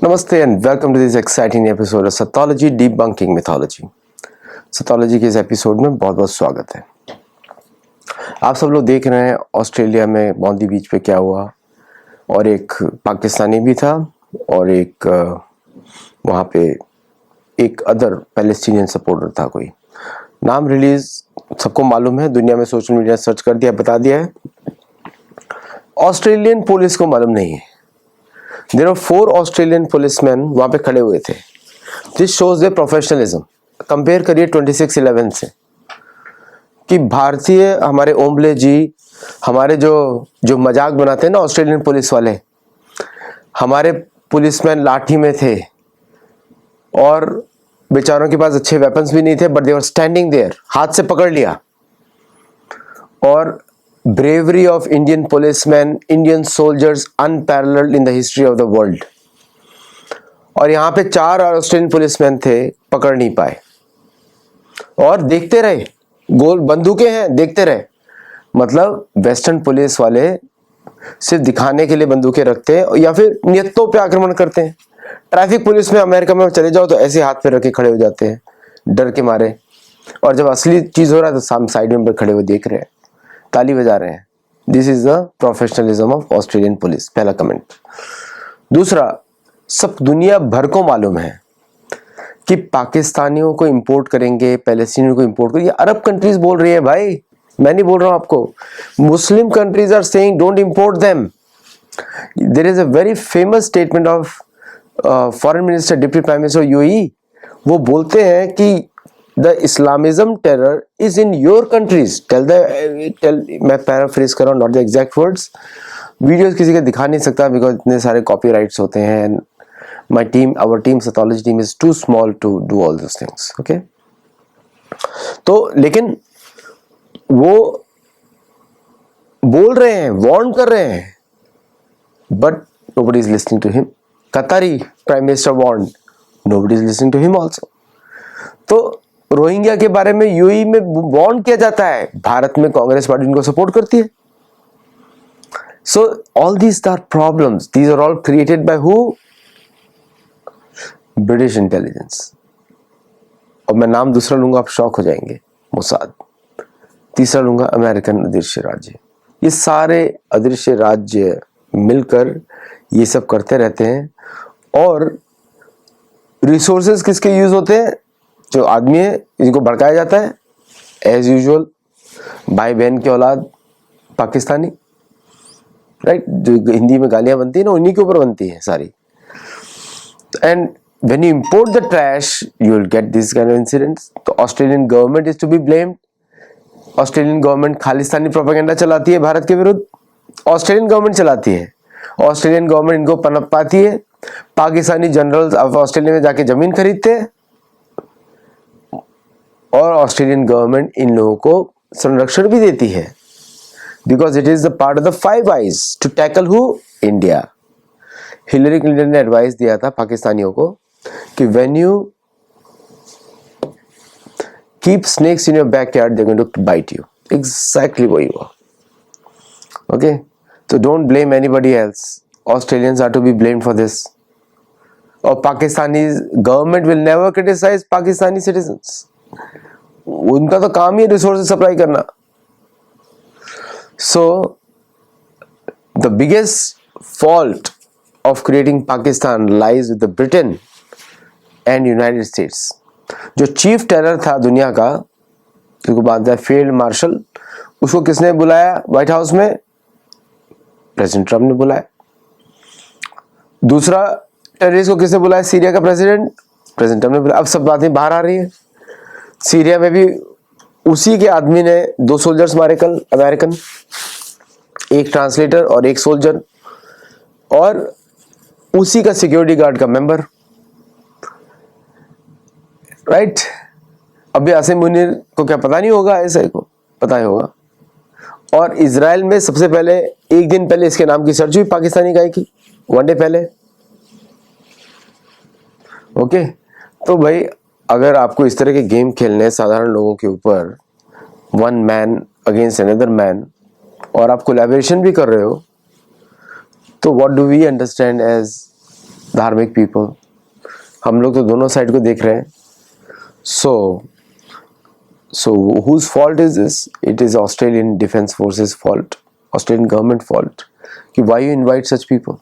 नमस्ते and welcome to this exciting episode of Satology debunking mythology. Satology के इस episode में बहुत बहुत स्वागत है। आप सब लोग देख रहे हैं ऑस्ट्रेलिया में मौंदी बीच पे क्या हुआ, और एक पाकिस्तानी भी था और एक वहाँ पे एक अदर पैलेस्टीनियन सपोर्टर था। कोई नाम रिलीज सबको मालूम है, दुनिया में सोशल मीडिया सर्च कर दिया, बता दिया है। ऑस्ट्रेलियन पुलिस को मालूम नहीं है। There are 4 ऑस्ट्रेलियन पुलिसमैन वहां पे खड़े हुए थे। This shows their professionalism. Compare करिए 26/11 से कि भारतीय हमारे ओम्बले जी, हमारे जो मजाक बनाते हैं ना ऑस्ट्रेलियन पुलिस वाले, हमारे पुलिसमैन लाठी में थे और बेचारों के पास अच्छे वेपन्स भी नहीं थे, but they were standing there, हाथ से पकड़ लिया। और bravery of Indian policemen, Indian soldiers unparalleled in the history of the world। और यहाँ पे 4 ऑस्ट्रेलियन पुलिसमैन थे, पकड़ नहीं पाए और देखते रहे। गोल बंदूकें हैं, देखते रहे। मतलब वेस्टर्न पुलिस वाले सिर्फ दिखाने के लिए बंदूकें रखते हैं या फिर नियतों पे आक्रमण करते हैं। ट्रैफिक पुलिस में अमेरिका में चले जाओ तो ऐसे हाथ पे रख के खड़े हो जाते हैं डर के मारे, और जब असली चीज हो रहा है तो साइड में खड़े हुए देख रहे हैं, ताली बजा रहे हैं। This is the professionalism of Australian police, पहला कमेंट। दूसरा, सब दुनिया भर को मालूम है कि पाकिस्तानियों को इंपोर्ट करेंगे, पैलेस्टीनियों को इंपोर्ट करेंगे। अरब कंट्रीज बोल रही है भाई, मैं नहीं बोल रहा हूं आपको। Muslim countries are saying don't import them. There is a very famous statement of foreign minister, deputy prime minister UAE. वो बोलते हैं कि The Islamism terror is in your countries. मैं पैराफ्रेज कर रहा हूँ, not the exact words. Videos किसी का दिखा नहीं सकता बिकॉज इतने सारे कॉपीराइट्स होते हैं, and our team Sathology team is too small to do all those things. Okay? तो लेकिन वो बोल रहे हैं, वार्न कर रहे हैं, but nobody is listening to him. Qatari prime minister warned, nobody is listening to him also. तो रोहिंग्या के बारे में यूएई में वार्न किया जाता है, भारत में कांग्रेस पार्टी उनको सपोर्ट करती है। So all these are problems, these are all created by who? British intelligence. और मैं नाम दूसरा लूंगा, आप शॉक हो जाएंगे, मोसाद। तीसरा लूंगा अमेरिकन अदृश्य राज्य। ये सारे अदृश्य राज्य मिलकर ये सब करते रहते हैं। और रिसोर्सेज किसके यूज होते हैं? जो आदमी है इनको भड़काया जाता है, एज यूजुअल भाई बहन की औलाद पाकिस्तानी, राइट? जो हिंदी में गालियां बनती है ना, उन्हीं के ऊपर बनती है सारी। And when you import the trash you will get this kind of incidents. तो Australian government is to be blamed. Australian government Khalistani propaganda चलाती है भारत के विरुद्ध, ऑस्ट्रेलियन गवर्नमेंट चलाती है। ऑस्ट्रेलियन गवर्नमेंट इनको पनप पाती है। पाकिस्तानी जनरल्स ऑस्ट्रेलिया में जाके जमीन खरीदते हैं और ऑस्ट्रेलियन गवर्नमेंट इन लोगों को संरक्षण भी देती है, because it is the part of the 5 eyes to tackle who? India. Hillary Clinton ने एडवाइस दिया था पाकिस्तानियों को कि when you keep snakes in your backyard they are going to bite you. Exactly वही हुआ। ओके, तो don't blame anybody else. Australians are to be blamed for this. और Pakistani government will never criticise Pakistani citizens. उनका तो काम ही resources supply करना। So the biggest fault of creating Pakistan lies with the Britain and United states. जो chief terror था दुनिया का, जिसको बात है फील्ड मार्शल, उसको किसने बुलाया व्हाइट हाउस में? प्रेसिडेंट ट्रम्प ने बुलाया। दूसरा टेररिस्ट को किसने बुलाया? सीरिया का प्रेसिडेंट ट्रम्प ने बुलाया। अब सब बातें बाहर आ रही है। सीरिया में भी उसी के आदमी ने 2 सोल्जर्स मारे कल, अमेरिकन, एक ट्रांसलेटर और एक सोल्जर, और उसी का सिक्योरिटी गार्ड का मेंबर, राइट? अभी आसिम मुनीर को क्या पता नहीं होगा? ऐसा को पता ही होगा। और इजराइल में सबसे पहले, एक दिन पहले इसके नाम की सर्च हुई पाकिस्तानी गाय की, 1 डे पहले। ओके, तो भाई अगर आपको इस तरह के गेम खेलने साधारण लोगों के ऊपर, 1 मैन अगेंस्ट अनदर मैन, और आप कोलैबोरेशन भी कर रहे हो, तो what do we understand as धार्मिक पीपल, हम लोग तो दोनों साइड को देख रहे हैं. So whose fault is this? It is Australian Defence Forces fault, Australian government fault. कि why you invite such people?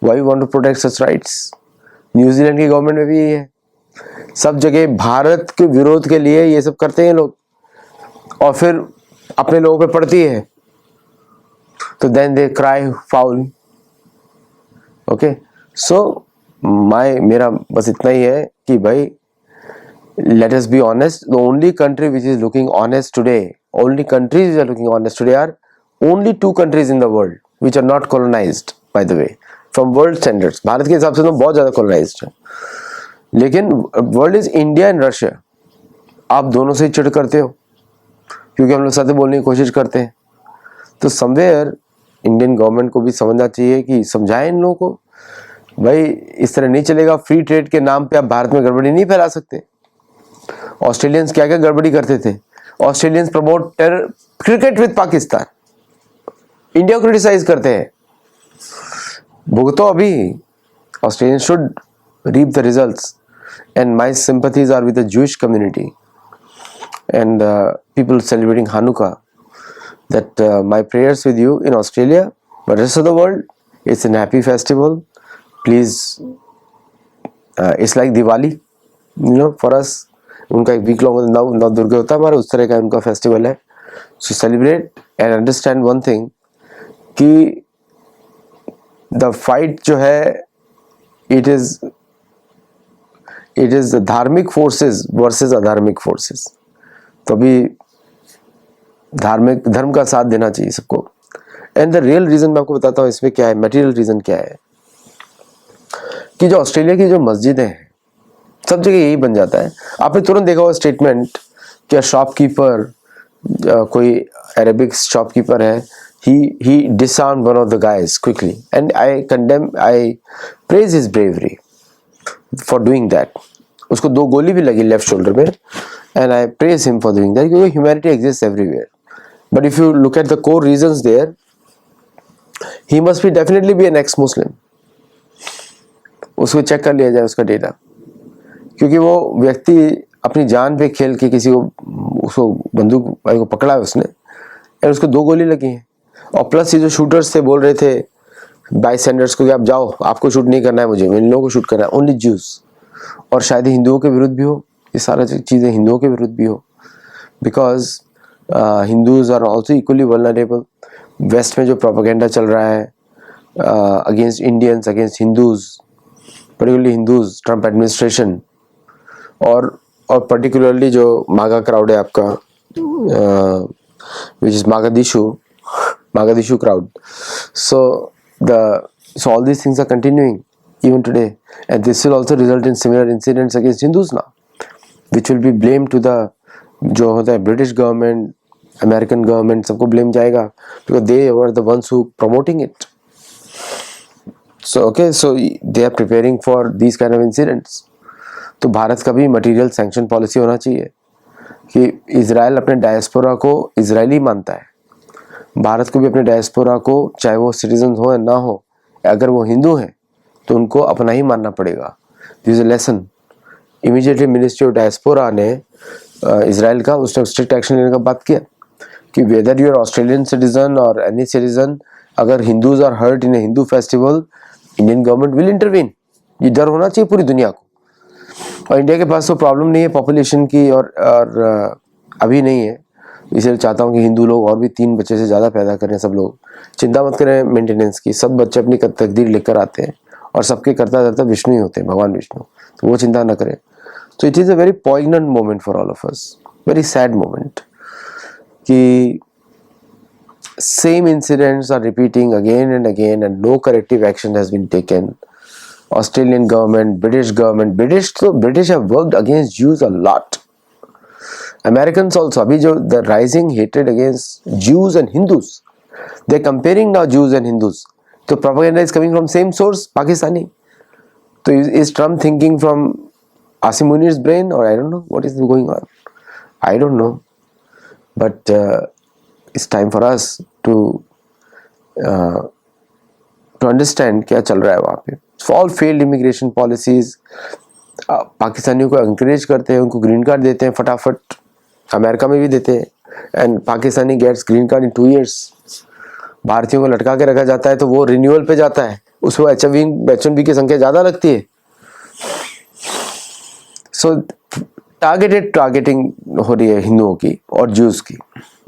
Why you want to protect such rights? New Zealand की गवर्नमेंट में भी यही है, सब जगह भारत के विरोध के लिए ये सब करते हैं लोग, और फिर अपने लोगों पे पड़ती है तो then they cry foul. Okay, so मेरा बस इतना ही है कि भाई, let us be honest. The only country which is looking honest today, only countries which are looking honest today are only 2 countries in the world which are not colonized, by the way, from world standards. Bharat के हिसाब से तो बहुत ज़्यादा colonized है, लेकिन world is India and Russia. आप दोनों से चिढ़ करते हो क्योंकि हम लोग सत्य बोलने की कोशिश करते हैं. तो समवेयर इंडियन गवर्नमेंट को भी समझना चाहिए कि समझाएं इन लोगों को, भाई इस तरह नहीं चलेगा. फ्री ट्रेड के नाम पे आप भारत में गड़बड़ी नहीं फैला सकते. ऑस्ट्रेलियंस क्या क्या गड़बड़ी करते थे. Australians promote terror cricket with Pakistan, India को क्रिटिसाइज करते हैं. भुगतो अभी. Australians should reap the results, and my sympathies are with the Jewish community and people celebrating Hanukkah. That my prayers with you in Australia, but rest of the world, it's a happy festival. Please, it's like Diwali, you know, for us. उनका एक week long नव दुर्गा होता है, हमारा उस तरह का उनका फेस्टिवल है. So celebrate and understand one thing कि द फाइट जो है, इट इज धार्मिक फोर्सेस वर्सेस अधार्मिक फोर्सेस. तो अभी धार्मिक धर्म का साथ देना चाहिए सबको. एंड द रियल रीजन मैं आपको बताता हूँ इसमें क्या है. मटेरियल रीजन क्या है कि जो ऑस्ट्रेलिया की जो मस्जिदें हैं सब जगह यही बन जाता है. आपने तुरंत देखा हुआ स्टेटमेंट क्या शॉपकीपर, कोई अरेबिक शॉपकीपर है, he disarmed one of the guys quickly, and I praise his bravery for doing that. उसको 2 गोली भी लगी लेफ्ट शोल्डर में, and I praise him for doing that, क्योंकि humanity exists everywhere. But if you look at the core reasons there, he must be definitely be an ex-Muslim. उसको check कर लिया जाए उसका डेटा, क्योंकि वो व्यक्ति अपनी जान पे खेल के किसी को, उसको बंदूक भाई को पकड़ा है उसने, और उसको 2 गोली लगी हैं. और प्लस ये जो शूटर्स थे बोल रहे थे बाइसेंडर्स को कि आप जाओ, आपको शूट नहीं करना है, मुझे इन लोगों को शूट करना है, ओनली ज्यूज. और शायद हिंदुओं के विरुद्ध भी हो, ये सारा चीज़ें हिंदुओं के विरुद्ध भी हो, because Hindus are also equally vulnerable. West में जो प्रोपेगेंडा चल रहा है against Indians, against Hindus, particularly Hindus, Trump administration, और पर्टिकुलरली जो मागा क्राउड है आपका, which is Mogadishu crowd. So all these things are continuing even today, and this will also result in similar incidents against Hindus now, which will be blamed to the जो होता है British government, American government, सबको blame जाएगा because they were the ones who promoting it. So they are preparing for these kind of incidents. तो भारत का भी material sanction policy होना चाहिए कि इजराइल अपने डायस्पोरा को इजरायली मानता है, भारत को भी अपने डायस्पोरा को, चाहे वो सिटीजन हो या ना हो, अगर वो हिंदू हैं तो उनको अपना ही मानना पड़ेगा. This is a lesson. Immediately ministry of diaspora ने इजराइल का उसने स्ट्रिक्ट एक्शन लेने का बात किया कि whether you are Australian citizen और एनी सिटीजन, अगर Hindus are hurt in a Hindu festival, Indian government will intervene. ये डर होना चाहिए पूरी दुनिया को. और इंडिया के पास तो प्रॉब्लम नहीं है पॉपुलेशन की, और अभी नहीं है, इसलिए चाहता हूँ कि हिंदू लोग और भी 3 बच्चे से ज़्यादा पैदा करें. सब लोग चिंता मत करें मेंटेनेंस की, सब बच्चे अपनी तकदीर लेकर आते हैं, और सबके करता धरता विष्णु ही होते हैं, भगवान विष्णु, तो वो चिंता न करें. तो it is a very poignant moment for all of us, very sad moment कि same incidents are repeating again and again and no corrective action has been taken. Australian government, British have worked against Jews a lot. Americans also, अभी जो the rising hatred against Jews and Hindus, they're comparing now Jews and Hindus. So propaganda is coming from same source, Pakistani. So is Trump thinking from Asim Munir's brain, or I don't know what is going on? I don't know, but it's time for us to understand क्या चल रहा है वहाँ पे. All failed immigration policies. पाकिस्तानियों को encourage करते हैं, उनको ग्रीन कार्ड देते हैं फटाफट, अमेरिका में भी देते हैं, and Pakistani gets green card in 2 years। भारतीयों को लटका के रखा जाता है तो वो रिन्यूअल पे जाता है, उसमें H1B की संख्या ज़्यादा लगती है। सो टारगेटिंग हो रही है हिंदुओं की और ज्यूज़ की।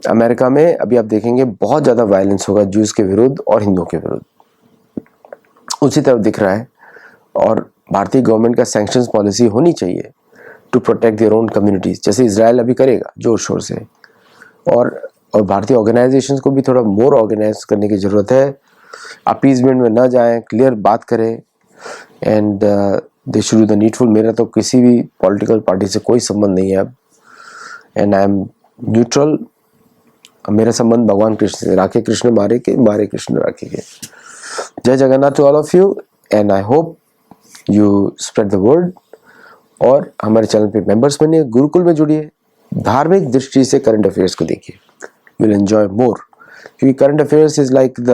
अमेरिका में अभी आप देखेंगे बहुत ज़्यादा वायलेंस होगा ज्यूज़ के विरुद्ध और हिंदुओं के विरुद्ध, उसी तरफ दिख रहा है। और भारतीय गवर्नमेंट का सैंक्शंस पॉलिसी होनी चाहिए to protect their own communities, जैसे इजराइल अभी करेगा जोर शोर से। और भारतीय ऑर्गेनाइजेशंस को भी थोड़ा मोर ऑर्गेनाइज करने की ज़रूरत है, अपीजमेंट में ना जाएं, क्लियर बात करें, and they should do the needful. मेरा तो किसी भी पॉलिटिकल पार्टी से कोई संबंध नहीं है अब, एंड आई एम न्यूट्रल। मेरा संबंध भगवान कृष्ण से, राखे कृष्ण मारे के, मारे कृष्ण राखे के। जय Jagannath to all of you, and I hope you spread the word. और हमारे चैनल पे मेंबर्स बनिए, गुरुकुल में जुड़िए, धार्मिक दृष्टि से करंट अफेयर्स को देखिए, यू विल एंजॉय मोर। क्योंकि current affairs is like the,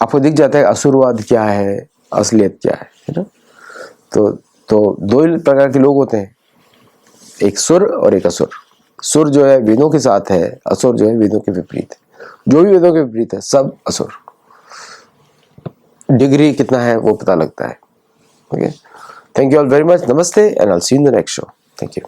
आपको दिख जाता है असुरवाद क्या है, असलियत क्या है ना। तो 2 ही प्रकार के लोग होते हैं, एक सुर और एक असुर। सुर जो है वेदों के साथ है, असुर जो है वेदों के विपरीत है। जो भी वेदों के विपरीत है सब असुर। डिग्री कितना है वो पता लगता है। Okay, thank you all very much, नमस्ते, and I will see you in the next show. Thank you.